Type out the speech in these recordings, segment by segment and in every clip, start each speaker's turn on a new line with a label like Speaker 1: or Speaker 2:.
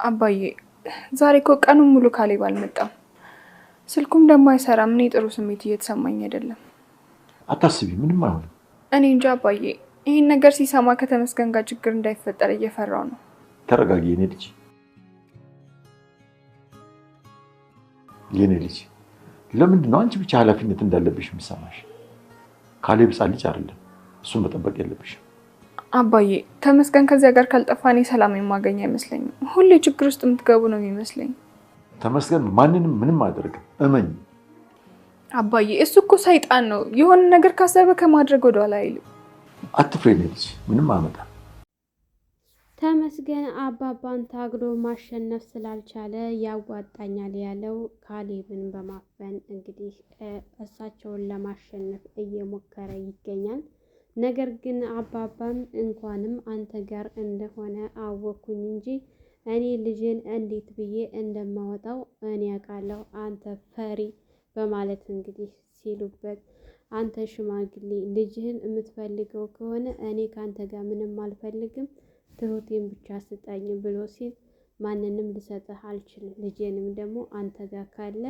Speaker 1: አባዬ ዛሬ እኮ ቀኑን ሙሉ ካሌብ አልመጣም። ስልኩም ደግሞ አይሰራም። እኔ ጥሩ ስሜት እየተሰማኝ አይደለም።
Speaker 2: አታስቢ፣ ምንም አይሆንም።
Speaker 1: እኔ እንጃ አባዬ፣ ይህን ነገር ሲሰማ ከተመስገን ጋር ችግር እንዳይፈጠር እየፈራው ነው።
Speaker 2: ተረጋጊ የኔ ልጅ፣ የኔ ልጅ። ለምንድን ነው አንቺ ብቻ ኃላፊነት እንዳለብሽ የሚሰማሽ? ካሌብ ሕፃን ልጅ አይደለም። እሱን መጠበቅ የለብሽም።
Speaker 1: አባዬ ተመስገን ከዚያ ጋር ካልጠፋ እኔ ሰላም የማገኝ አይመስለኝም። ሁሌ ችግር ውስጥ የምትገቡ ነው የሚመስለኝ።
Speaker 2: ተመስገን ማንንም ምንም አያደርግም፣ እመኝ።
Speaker 1: አባዬ እሱ እኮ ሰይጣን ነው። የሆነ ነገር ካሰበ ከማድረግ ወደኋላ አይልም።
Speaker 2: አትፍሬ የኔ ልጅ፣ ምንም አያመጣም።
Speaker 3: ተመስገን አባባን ታግሎ ማሸነፍ ስላልቻለ ያዋጣኛል ያለው ካሌብን በማፈን እንግዲህ እሳቸውን ለማሸነፍ እየሞከረ ይገኛል። ነገር ግን አባባም እንኳንም አንተ ጋር እንደሆነ አወኩኝ እንጂ እኔ ልጅን እንዴት ብዬ እንደማወጣው እኔ ያውቃለሁ፣ አንተ ፈሪ በማለት እንግዲህ ሲሉበት፣ አንተ ሽማግሌ ልጅህን የምትፈልገው ከሆነ እኔ ከአንተ ጋር ምንም አልፈልግም፣ ትሁቴን ብቻ ስጠኝ ብሎ ሲል፣ ማንንም ልሰጥህ አልችልም፣ ልጄንም ደግሞ አንተ ጋር ካለ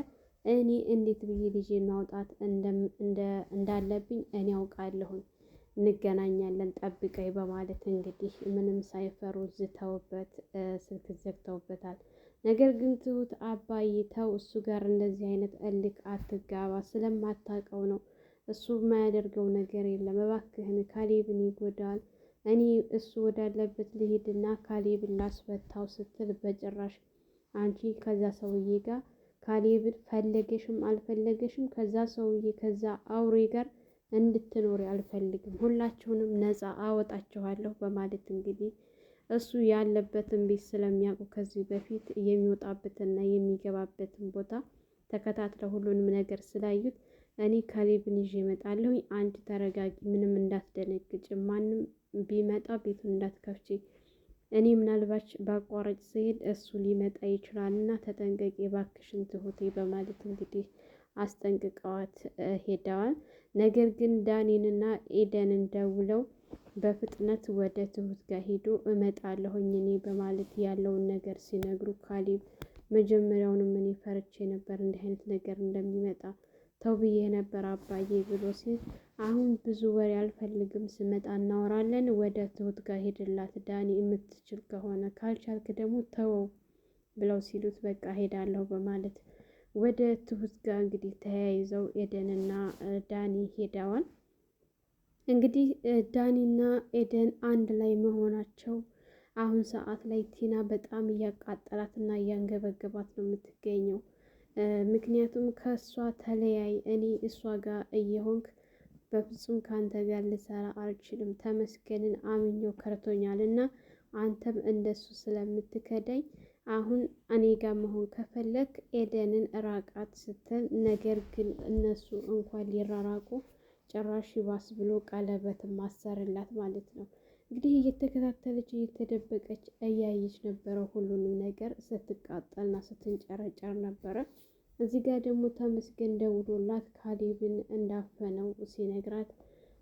Speaker 3: እኔ እንዴት ብዬ ልጄን ማውጣት እንዳለብኝ እኔ አውቃለሁኝ፣ እንገናኛለን ጠብቀኝ በማለት እንግዲህ ምንም ሳይፈሩ ዝተውበት ስልክ ዘግተውበታል። ነገር ግን ትሁት አባዬ ተው፣ እሱ ጋር እንደዚህ አይነት እልክ አትጋባ፣ ስለማታውቀው ነው፣ እሱ የማያደርገው ነገር የለም፣ እባክህን ካሌብን ይጎዳል፣ እኔ እሱ ወዳለበት ልሄድና ካሌብን ላስፈታው ስትል፣ በጭራሽ አንቺ ከዛ ሰውዬ ጋር ካሌብን ፈለገሽም አልፈለገሽም ከዛ ሰውዬ ከዛ አውሬ ጋር እንድትኖሪ አልፈልግም፣ ሁላችሁንም ነፃ አወጣችኋለሁ በማለት እንግዲህ እሱ ያለበትን ቤት ስለሚያውቁ ከዚህ በፊት የሚወጣበትና የሚገባበትን ቦታ ተከታትለው ሁሉንም ነገር ስላዩት፣ እኔ ካሌብን ይዤ እመጣለሁ፣ አንቺ ተረጋጊ፣ ምንም እንዳትደነግጭ፣ ማንም ቢመጣ ቤቱን እንዳትከፍቺ፣ እኔ ምናልባች በአቋራጭ ስሄድ እሱ ሊመጣ ይችላልና ተጠንቀቂ እባክሽን ትሁቴ በማለት እንግዲህ አስጠንቅቀዋት ሄደዋል። ነገር ግን ዳኒንና ኤደንን ደውለው በፍጥነት ወደ ትሁት ጋር ሄዶ እመጣለሁኝ እኔ በማለት ያለውን ነገር ሲነግሩ፣ ካሌብ መጀመሪያውንም እኔ ፈርቼ ነበር እንዲህ አይነት ነገር እንደሚመጣ ተው ብዬ ነበር አባዬ ብሎ ሲል፣ አሁን ብዙ ወሬ አልፈልግም፣ ስመጣ እናወራለን፣ ወደ ትሁት ጋር ሄድላት ዳኒ የምትችል ከሆነ ካልቻልክ ደግሞ ተወው ብለው ሲሉት፣ በቃ ሄዳለሁ በማለት ወደ ትሁት ጋር እንግዲህ ተያይዘው ኤደንና ዳኒ ሄደዋል። እንግዲህ ዳኒና ኤደን አንድ ላይ መሆናቸው አሁን ሰዓት ላይ ቲና በጣም እያቃጠላትና እያንገበገባት ነው የምትገኘው። ምክንያቱም ከእሷ ተለያይ፣ እኔ እሷ ጋር እየሆንክ በፍጹም ከአንተ ጋር ልሰራ አልችልም፣ ተመስገንን አምኜው ከርቶኛል እና አንተም እንደሱ ስለምትከዳኝ አሁን እኔ ጋር መሆን ከፈለክ ኤደንን ራቃት ስትል፣ ነገር ግን እነሱ እንኳን ሊራራቁ ጭራሽ ይባስ ብሎ ቀለበትን ማሰርላት ማለት ነው። እንግዲህ እየተከታተለች እየተደበቀች እያየች ነበረ ሁሉንም ነገር ስትቃጠልና ስትንጨረጨር ነበረ። እዚህ ጋር ደግሞ ተመስገን ደውሎላት ካሌብን እንዳፈነው ሲነግራት፣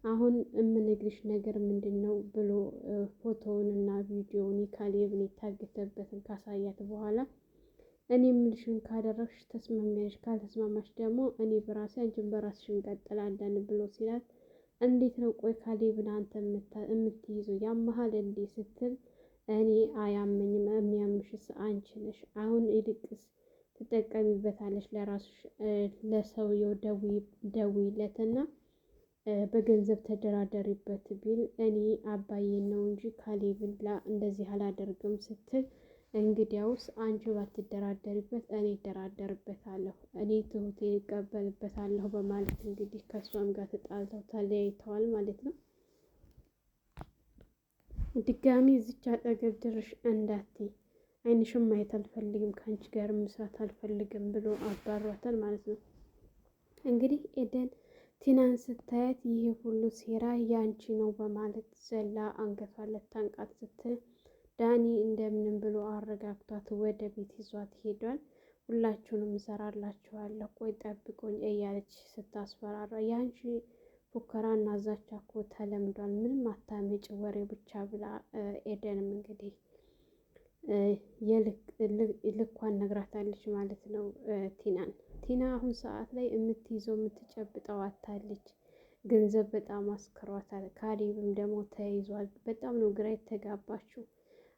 Speaker 3: አሁን የምነግርሽ ነገር ምንድን ነው ብሎ ፎቶውን እና ቪዲዮውን ካሌብን የታገተበትን ካሳያት በኋላ፣ እኔ የምልሽን ካደረግሽ ተስማሚያለሽ፣ ካልተስማማሽ ደግሞ እኔ በራሴ አንቺን በራስሽ እንቀጥላለን ብሎ ሲላት፣ እንዴት ነው ቆይ ካሌብን አንተ የምትይዘው ያመሃል እንዴ ስትል፣ እኔ አያመኝም፣ የሚያምሽስ አንቺ ነሽ፣ አሁን ይልቅስ ትጠቀሚበታለሽ ለራስሽ፣ ለሰውየው ደውይለትና በገንዘብ ተደራደሪበት ቢል፣ እኔ አባዬን ነው እንጂ ካሌብን እንደዚህ አላደርግም ስትል፣ እንግዲያውስ አንቺ ባትደራደሪበት እኔ እደራደርበታለሁ፣ እኔ ትሁቴን እቀበልበታለሁ በማለት እንግዲህ ከእሷም ጋር ተጣልተው ተለያይተዋል ማለት ነው። ድጋሚ እዚች አጠገብ ድርሽ እንዳትይ፣ አይንሽም ማየት አልፈልግም፣ ከአንቺ ጋር መስራት አልፈልግም ብሎ አባሯታል ማለት ነው። እንግዲህ ኤደን ቲናን ስታያት ይሄ ሁሉ ሴራ ያንቺ ነው በማለት ዘላ አንገቷን ልታንቃት ስትል፣ ዳኒ እንደምንም ብሎ አረጋግቷት ወደ ቤት ይዟት ሄዷል። ሁላችሁንም እሰራላችኋለሁ ቆይ ጠብቁኝ እያለች ስታስፈራራ፣ ያንቺ ፉከራና ዛቻ እኮ ተለምዷል፣ ምንም አታመጭ ወሬ ብቻ ብላ ኤደንም እንግዲህ ልኳን ነግራታለች ማለት ነው ቲናን። ቲና አሁን ሰዓት ላይ የምትይዘው የምትጨብጠው አታለች። ገንዘብ በጣም አስክሯታል። ካሌብም ደግሞ ተይዟል። በጣም ነው ግራ የተጋባችው።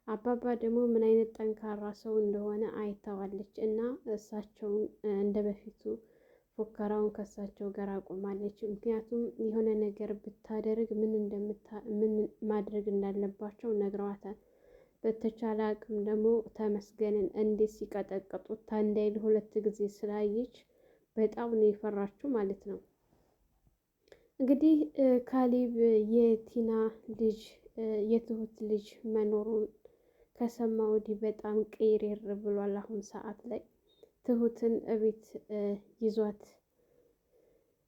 Speaker 3: አባባ ደግሞ ምን አይነት ጠንካራ ሰው እንደሆነ አይተዋለች እና እሳቸውን እንደ በፊቱ ፉከራውን ከእሳቸው ጋር አቁማለች። ምክንያቱም የሆነ ነገር ብታደርግ ምን ማድረግ እንዳለባቸው ነግረዋታል። በተቻለ አቅም ደግሞ ተመስገንን እንዴት ሲቀጠቅጡት ታንዳይል 2 ጊዜ ስላየች በጣም ነው የፈራችው ማለት ነው። እንግዲህ ካሌብ የቲና ልጅ የትሁት ልጅ መኖሩን ከሰማ ወዲህ በጣም ቅይሬር ብሏል። አሁን ሰዓት ላይ ትሁትን እቤት ይዟት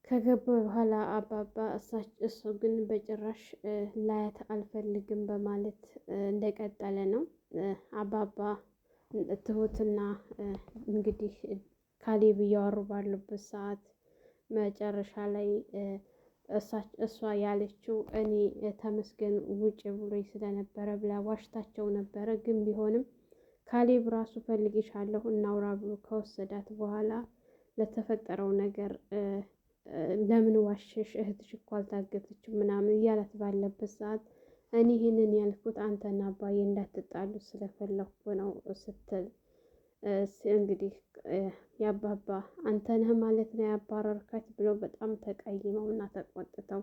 Speaker 3: ከገባ በኋላ አባባ እሱ ግን በጭራሽ ላያት አልፈልግም በማለት እንደቀጠለ ነው። አባባ ትሁትና እንግዲህ ካሌብ እያወሩ ባሉበት ሰዓት መጨረሻ ላይ እሷ ያለችው እኔ ተመስገን ውጭ ብሎ ስለነበረ ብላ ዋሽታቸው ነበረ። ግን ቢሆንም ካሌብ ራሱ ፈልጌሻለሁ እናውራ ብሎ ከወሰዳት በኋላ ለተፈጠረው ነገር ለምን ዋሸሽ? እህትሽ እኮ አልታገተችም ምናምን እያላት ባለበት ሰዓት እኔ ይህንን ያልኩት አንተና አባዬ እንዳትጣሉ ስለፈለኩ ነው ስትል እንግዲህ ያባባ አንተ ነህ ማለት ነው ያባረርካት ብለው በጣም ተቀይመው እና ተቆጥተው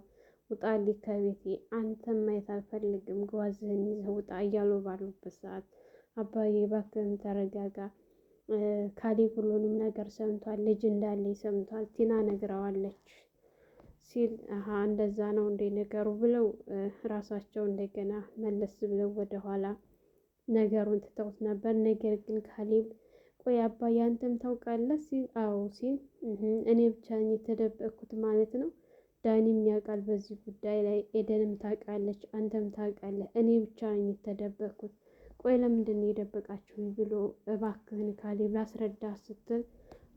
Speaker 3: ውጣልኝ ከቤቴ አንተን ማየት አልፈልግም ጓዝህን ይዘህ ውጣ እያሉ ባሉበት ሰዓት አባዬ እባክህን ተረጋጋ፣ ካሌብ ሁሉንም ነገር ሰምቷል፣ ልጅ እንዳለኝ ሰምቷል፣ ቲና ነግረዋለች ሲል እንደዛ ነው እንደ ነገሩ ብለው ራሳቸው እንደገና መለስ ብለው ወደኋላ ነገሩን ትተውት ነበር። ነገር ግን ካሌብ ቆይ አባዬ አንተም ታውቃለህ ሲል አዎ ሲል እኔ ብቻ ነኝ የተደበቅኩት ማለት ነው? ዳኒም ያውቃል በዚህ ጉዳይ ላይ፣ ኤደንም ታውቃለች፣ አንተም ታውቃለህ፣ እኔ ብቻ ነኝ የተደበቅኩት። ቆይ ለምንድን ነው የደበቃችሁኝ? ብሎ እባክህን ካሌብ ላስረዳ ስትል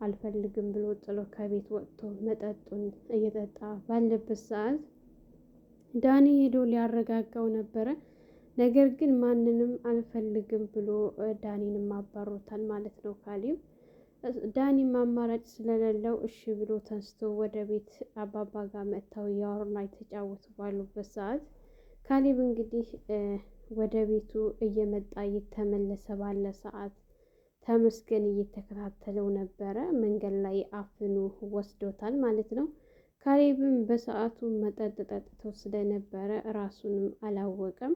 Speaker 3: አልፈልግም ብሎ ጥሎ ከቤት ወጥቶ መጠጡን እየጠጣ ባለበት ሰዓት ዳኒ ሄዶ ሊያረጋጋው ነበረ። ነገር ግን ማንንም አልፈልግም ብሎ ዳኒንም አባሮታል ማለት ነው ካሌብ። ዳኒም አማራጭ ስለሌለው እሺ ብሎ ተንስቶ ወደ ቤት አባባ ጋር መጥተው እያወሩና የተጫወቱ ባሉበት ሰዓት ካሌብ እንግዲህ ወደ ቤቱ እየመጣ እየተመለሰ ባለ ሰዓት ተመስገን እየተከታተለው ነበረ። መንገድ ላይ አፍኖ ወስዶታል ማለት ነው። ካሌብም በሰዓቱ መጠጥ ጠጥቶ ስለነበረ ራሱንም አላወቀም፣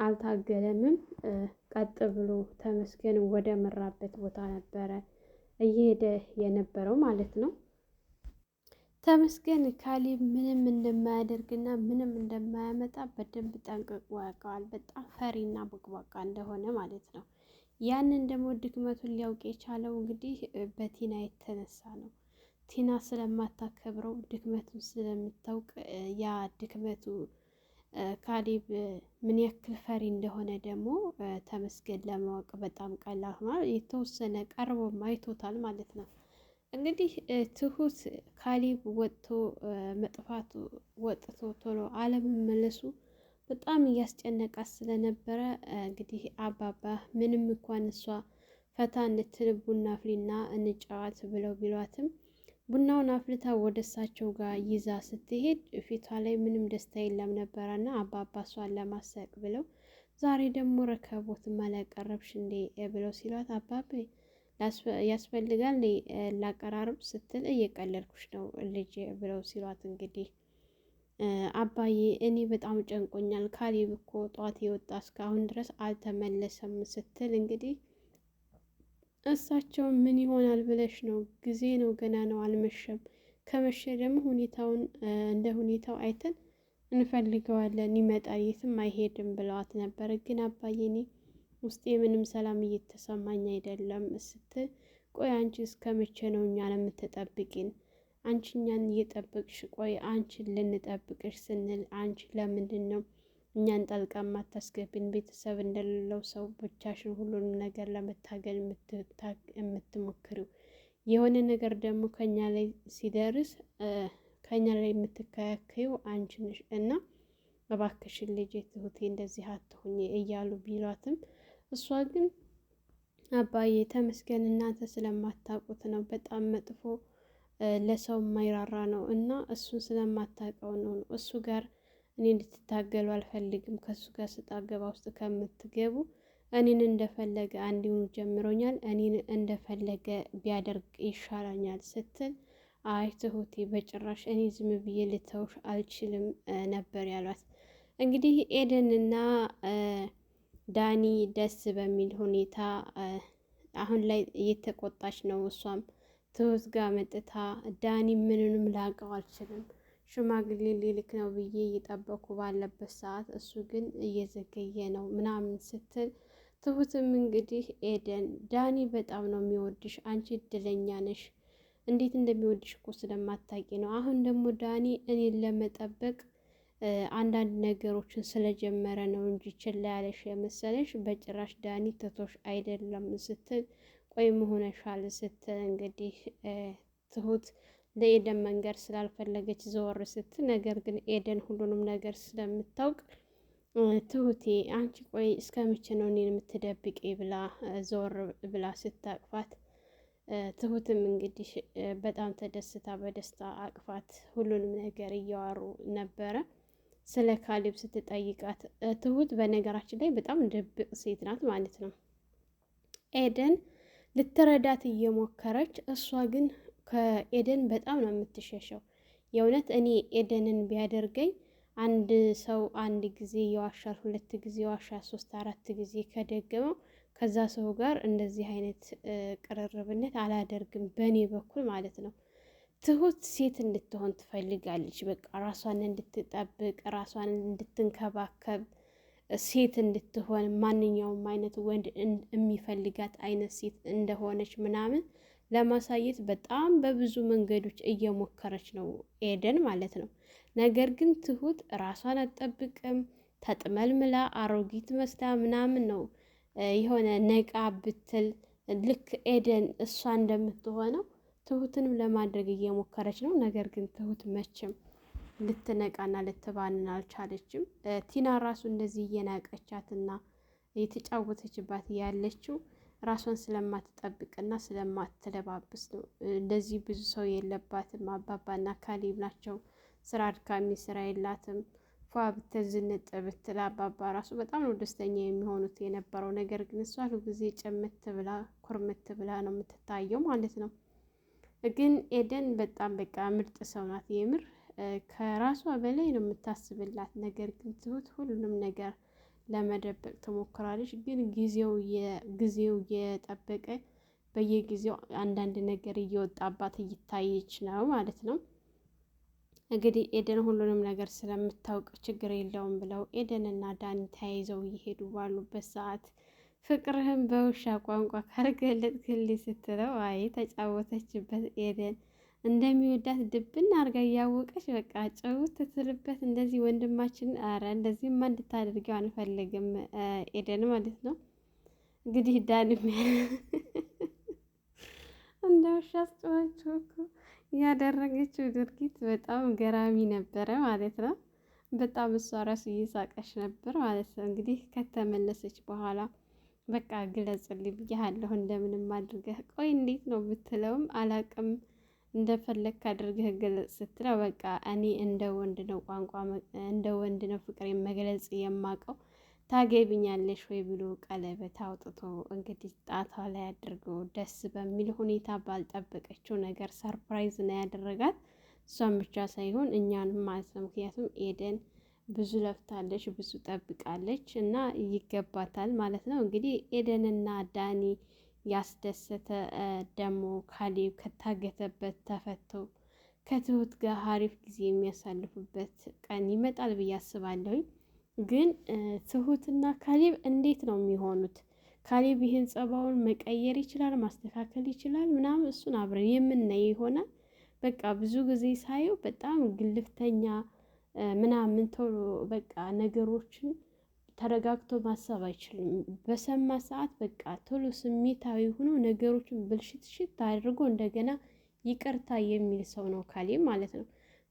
Speaker 3: አልታገለምም። ቀጥ ብሎ ተመስገን ወደ መራበት ቦታ ነበረ እየሄደ የነበረው ማለት ነው። ተመስገን ካሌብ ምንም እንደማያደርግና ምንም እንደማያመጣ በደንብ ጠንቅቆ ያውቀዋል። በጣም ፈሪና ቦቅቧቃ እንደሆነ ማለት ነው። ያንን ደግሞ ድክመቱን ሊያውቅ የቻለው እንግዲህ በቲና የተነሳ ነው። ቲና ስለማታከብረው ድክመቱን ስለምታውቅ ያ ድክመቱ ካሌብ ምን ያክል ፈሪ እንደሆነ ደግሞ ተመስገን ለማወቅ በጣም ቀላል ሆኗል። የተወሰነ ቀርቦም አይቶታል ማለት ነው። እንግዲህ ትሁት ካሌብ ወጥቶ መጥፋቱ ወጥቶ ቶሎ አለመመለሱ በጣም እያስጨነቃት ስለነበረ እንግዲህ አባባ ምንም እንኳን እሷ ፈታ እንድትል ቡና አፍሊና እንጫዋት ብለው ቢሏትም ቡናውን አፍልታ ወደ እሳቸው ጋር ይዛ ስትሄድ ፊቷ ላይ ምንም ደስታ የለም ነበረና አባባ እሷን ለማሳቅ ብለው ዛሬ ደግሞ ረከቦት አላቀረብሽ እንዴ ብለው ሲሏት አባቤ ያስፈልጋል ላቀራርብ ስትል እየቀለድኩሽ ነው ልጅ ብለው ሲሏት እንግዲህ አባዬ እኔ በጣም ጨንቆኛል፣ ካሌብ እኮ ጠዋት የወጣ እስካሁን ድረስ አልተመለሰም ስትል እንግዲህ እሳቸው ምን ይሆናል ብለሽ ነው? ጊዜ ነው፣ ገና ነው፣ አልመሸም። ከመሸ ደግሞ ሁኔታውን እንደ ሁኔታው አይተን እንፈልገዋለን፣ ይመጣል፣ የትም አይሄድም ብለዋት ነበር። ግን አባዬ እኔ ውስጤ ምንም ሰላም እየተሰማኝ አይደለም ስትል ቆይ አንቺ እስከ መቼ ነው እኛን የምትጠብቂን? አንቺ እኛን እየጠበቅሽ ቆይ አንቺን ልንጠብቅሽ ስንል አንቺ ለምንድን ነው እኛን ጠልቃ ማታስገቢን? ቤተሰብ እንደሌለው ሰው ብቻሽን ሁሉንም ነገር ለመታገል የምትሞክሪው የሆነ ነገር ደግሞ ከኛ ላይ ሲደርስ ከኛ ላይ የምትከያከዩ አንቺ ነሽ እና እባክሽን ልጄ ትሁቴ እንደዚህ አትሁኝ እያሉ ቢሏትም እሷ ግን አባዬ ተመስገን እናንተ ስለማታውቁት ነው፣ በጣም መጥፎ ለሰው የማይራራ ነው እና እሱን ስለማታውቀው ነው። እሱ ጋር እኔ እንድትታገሉ አልፈልግም። ከእሱ ጋር ስጣ ገባ ውስጥ ከምትገቡ እኔን እንደፈለገ አንዲሁን ጀምሮኛል፣ እኔን እንደፈለገ ቢያደርግ ይሻላኛል ስትል አይ ትሁቴ በጭራሽ እኔ ዝም ብዬ ልተውሽ አልችልም ነበር ያሏት። እንግዲህ ኤደንና ዳኒ ደስ በሚል ሁኔታ አሁን ላይ እየተቆጣች ነው። እሷም ትሁት ጋር መጥታ ዳኒ ምንንም ላውቀው አልችልም፣ ሽማግሌ ሊልክ ነው ብዬ እየጠበኩ ባለበት ሰዓት እሱ ግን እየዘገየ ነው ምናምን ስትል ትሁትም እንግዲህ ኤደን ዳኒ በጣም ነው የሚወድሽ፣ አንቺ እድለኛ ነሽ፣ እንዴት እንደሚወድሽ እኮ ስለማታውቂ ነው። አሁን ደግሞ ዳኒ እኔን ለመጠበቅ አንዳንድ ነገሮችን ስለጀመረ ነው እንጂ ችላ ያለሽ የመሰለሽ በጭራሽ ዳኒ ትቶሽ አይደለም ስትል ቆይ መሆነሻል ስትል እንግዲህ ትሁት ለኤደን መንገድ ስላልፈለገች ዘወር ስትል፣ ነገር ግን ኤደን ሁሉንም ነገር ስለምታውቅ ትሁቴ አንቺ ቆይ እስከ መቼ ነው እኔን የምትደብቂ ብላ ዘወር ብላ ስታቅፋት፣ ትሁትም እንግዲህ በጣም ተደስታ በደስታ አቅፋት ሁሉንም ነገር እያዋሩ ነበረ። ስለ ካሌብ ስትጠይቃት ትሁት በነገራችን ላይ በጣም ድብቅ ሴት ናት ማለት ነው። ኤደን ልትረዳት እየሞከረች እሷ ግን ከኤደን በጣም ነው የምትሸሸው። የእውነት እኔ ኤደንን ቢያደርገኝ አንድ ሰው አንድ ጊዜ የዋሻል፣ ሁለት ጊዜ የዋሻል፣ 3-4 ጊዜ ከደገመው ከዛ ሰው ጋር እንደዚህ አይነት ቅርርብነት አላደርግም በእኔ በኩል ማለት ነው። ትሁት ሴት እንድትሆን ትፈልጋለች። በቃ ራሷን እንድትጠብቅ፣ ራሷን እንድትንከባከብ፣ ሴት እንድትሆን ማንኛውም አይነት ወንድ የሚፈልጋት አይነት ሴት እንደሆነች ምናምን ለማሳየት በጣም በብዙ መንገዶች እየሞከረች ነው ኤደን ማለት ነው። ነገር ግን ትሁት ራሷን አትጠብቅም። ተጥመልምላ አሮጊት መስላ ምናምን ነው የሆነ ነቃ ብትል ልክ ኤደን እሷ እንደምትሆነው ትሁትንም ለማድረግ እየሞከረች ነው። ነገር ግን ትሁት መቼም ልትነቃና ልትባንን አልቻለችም። ቲና ራሱ እንደዚህ እየናቀቻትና የተጫወተችባት ያለችው ራሷን ስለማትጠብቅና ስለማትለባብስ ነው። እንደዚህ ብዙ ሰው የለባትም። አባባና ካሌብ ናቸው። ስራ አድካሚ ስራ የላትም። ፏ ብትል ዝንጥ ብትል አባባ ራሱ በጣም ነው ደስተኛ የሚሆኑት የነበረው። ነገር ግን እሷ ሁሉ ጊዜ ጭምት ብላ ኩርምት ብላ ነው የምትታየው ማለት ነው። ግን ኤደን በጣም በቃ ምርጥ ሰው ናት። የምር ከራሷ በላይ ነው የምታስብላት። ነገር ግን ትሁት ሁሉንም ነገር ለመደበቅ ትሞክራለች። ግን ጊዜው እየጠበቀ በየጊዜው አንዳንድ ነገር እየወጣባት እይታየች ነው ማለት ነው። እንግዲህ ኤደን ሁሉንም ነገር ስለምታውቅ ችግር የለውም ብለው ኤደንና ዳኒ ተያይዘው እየሄዱ ባሉበት ሰዓት ፍቅርህን በውሻ ቋንቋ ካልገለጥክልኝ ስትለው አይ ተጫወተችበት። ኤደን እንደሚወዳት ድብን አርጋ እያወቀች በቃ ጨውት ትትልበት እንደዚህ ወንድማችን አረ እንደዚህማ እንድታደርገው አንፈልግም ኤደን ማለት ነው። እንግዲህ ዳንም እንደ ውሻ አስጨዋቸው እኮ ያደረገችው ድርጊት በጣም ገራሚ ነበረ ማለት ነው። በጣም እሷ ራሱ እየሳቀች ነበር ማለት ነው። እንግዲህ ከተመለሰች በኋላ በቃ ግለጽልኝ ብያለሁ እንደምንም አድርገህ ቆይ እንዴት ነው ብትለውም አላቅም እንደፈለግክ አድርገህ ግለጽ ስትለው በቃ እኔ እንደ ወንድ ነው ቋንቋ እንደ ወንድ ነው ፍቅር መግለጽ የማውቀው ታገቢኛለሽ ወይ ብሎ ቀለበት አውጥቶ እንግዲህ ጣቷ ላይ አድርጎ ደስ በሚል ሁኔታ ባልጠበቀችው ነገር ሰርፕራይዝ ነው ያደረጋት። እሷን ብቻ ሳይሆን እኛንም ማለት ነው። ምክንያቱም ኤደን ብዙ ለፍታለች፣ ብዙ ጠብቃለች እና ይገባታል ማለት ነው። እንግዲህ ኤደንና ዳኒ ያስደሰተ ደግሞ ካሌብ ከታገተበት ተፈቶ ከትሁት ጋር አሪፍ ጊዜ የሚያሳልፉበት ቀን ይመጣል ብዬ አስባለሁኝ። ግን ትሁትና ካሌብ እንዴት ነው የሚሆኑት? ካሌብ ይህን ጸባውን መቀየር ይችላል፣ ማስተካከል ይችላል ምናምን፣ እሱን አብረን የምናየው ይሆናል። በቃ ብዙ ጊዜ ሳየው በጣም ግልፍተኛ ምናምን ቶሎ በቃ ነገሮችን ተረጋግቶ ማሰብ አይችልም። በሰማ ሰዓት በቃ ቶሎ ስሜታዊ ሆኖ ነገሮችን ብልሽትሽት አድርጎ እንደገና ይቅርታ የሚል ሰው ነው ካሌብ ማለት ነው።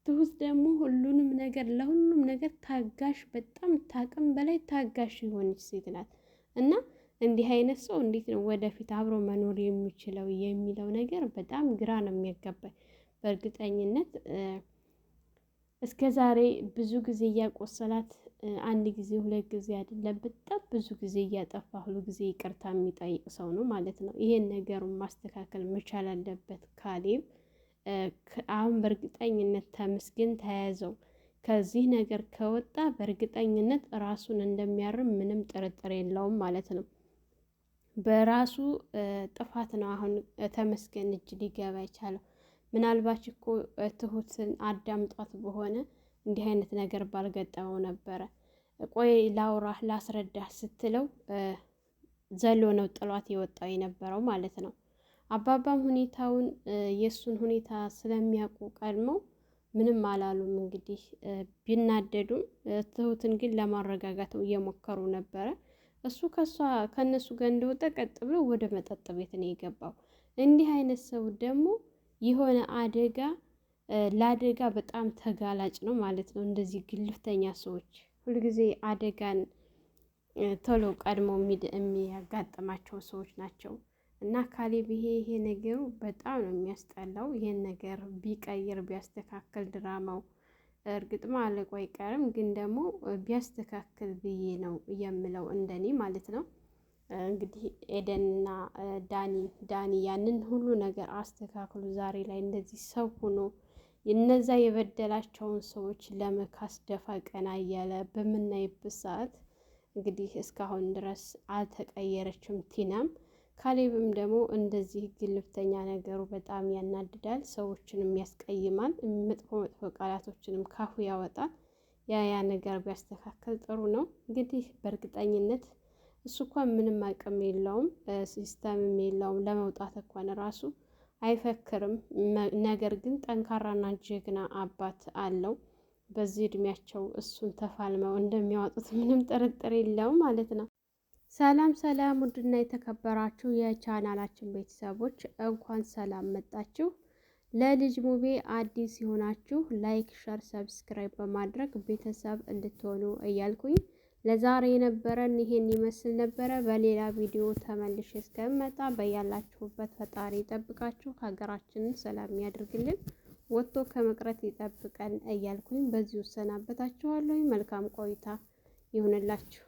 Speaker 3: ትሁት ደግሞ ሁሉንም ነገር ለሁሉም ነገር ታጋሽ፣ በጣም ታቅም በላይ ታጋሽ የሆነች ሴት ናት እና እንዲህ አይነት ሰው እንዴት ነው ወደፊት አብሮ መኖር የሚችለው የሚለው ነገር በጣም ግራ ነው የሚያጋባኝ። በእርግጠኝነት እስከ ዛሬ ብዙ ጊዜ እያቆሰላት አንድ ጊዜ ሁለት ጊዜ አይደለም በጣም ብዙ ጊዜ እያጠፋ ሁሉ ጊዜ ይቅርታ የሚጠይቅ ሰው ነው ማለት ነው። ይሄን ነገሩን ማስተካከል መቻል አለበት ካሌብ። አሁን በእርግጠኝነት ተመስገን ተያዘው ከዚህ ነገር ከወጣ በእርግጠኝነት ራሱን እንደሚያርም ምንም ጥርጥር የለውም ማለት ነው። በራሱ ጥፋት ነው አሁን ተመስገን እጅ ሊገባ የቻለው። ምናልባት እኮ ትሁትን አዳምጧት በሆነ እንዲህ አይነት ነገር ባልገጠመው ነበረ። ቆይ ላውራህ ላስረዳህ ስትለው ዘሎ ነው ጥሏት የወጣው የነበረው ማለት ነው። አባባም ሁኔታውን የእሱን ሁኔታ ስለሚያውቁ ቀድመው ምንም አላሉም። እንግዲህ ቢናደዱም ትሁትን ግን ለማረጋጋት እየሞከሩ ነበረ። እሱ ከእነሱ ጋር እንደወጣ ቀጥ ብሎ ወደ መጠጥ ቤት ነው የገባው። እንዲህ አይነት ሰው ደግሞ የሆነ አደጋ ለአደጋ በጣም ተጋላጭ ነው ማለት ነው። እንደዚህ ግልፍተኛ ሰዎች ሁልጊዜ አደጋን ቶሎ ቀድሞ የሚያጋጥማቸው ሰዎች ናቸው። እና ካሌብ ይሄ ነገሩ በጣም ነው የሚያስጠላው። ይሄን ነገር ቢቀይር ቢያስተካክል ድራማው እርግጥ ማለቁ አይቀርም፣ ግን ደግሞ ቢያስተካክል ብዬ ነው የምለው እንደኔ ማለት ነው። እንግዲህ ኤደንና ዳኒ ያንን ሁሉ ነገር አስተካክሉ ዛሬ ላይ እንደዚህ ሰው ሆኖ እነዛ የበደላቸውን ሰዎች ለመካስ ደፋ ቀና እያለ በምናይበት ሰዓት እንግዲህ እስካሁን ድረስ አልተቀየረችም ቲናም። ካሌብም ደግሞ እንደዚህ ግልፍተኛ ነገሩ በጣም ያናድዳል፣ ሰዎችንም ያስቀይማል፣ መጥፎ ቃላቶችንም ካፉ ያወጣል። ያ ነገር ቢያስተካከል ጥሩ ነው። እንግዲህ በእርግጠኝነት እሱ እንኳን ምንም አቅም የለውም፣ ሲስተምም የለውም፣ ለመውጣት እንኳን ራሱ አይፈክርም። ነገር ግን ጠንካራና ጀግና አባት አለው። በዚህ እድሜያቸው እሱን ተፋልመው እንደሚያወጡት ምንም ጥርጥር የለውም ማለት ነው። ሰላም ሰላም! ውድና የተከበራችሁ የቻናላችን ቤተሰቦች እንኳን ሰላም መጣችሁ። ለልጅ ሙቤ አዲስ የሆናችሁ ላይክ፣ ሸር፣ ሰብስክራይብ በማድረግ ቤተሰብ እንድትሆኑ እያልኩኝ ለዛሬ የነበረን ይሄን ይመስል ነበረ። በሌላ ቪዲዮ ተመልሼ እስከምመጣ በያላችሁበት ፈጣሪ ይጠብቃችሁ፣ ሀገራችንን ሰላም ያድርግልን፣ ወጥቶ ከመቅረት ይጠብቀን እያልኩኝ በዚሁ እሰናበታችኋለሁ። መልካም ቆይታ ይሁንላችሁ።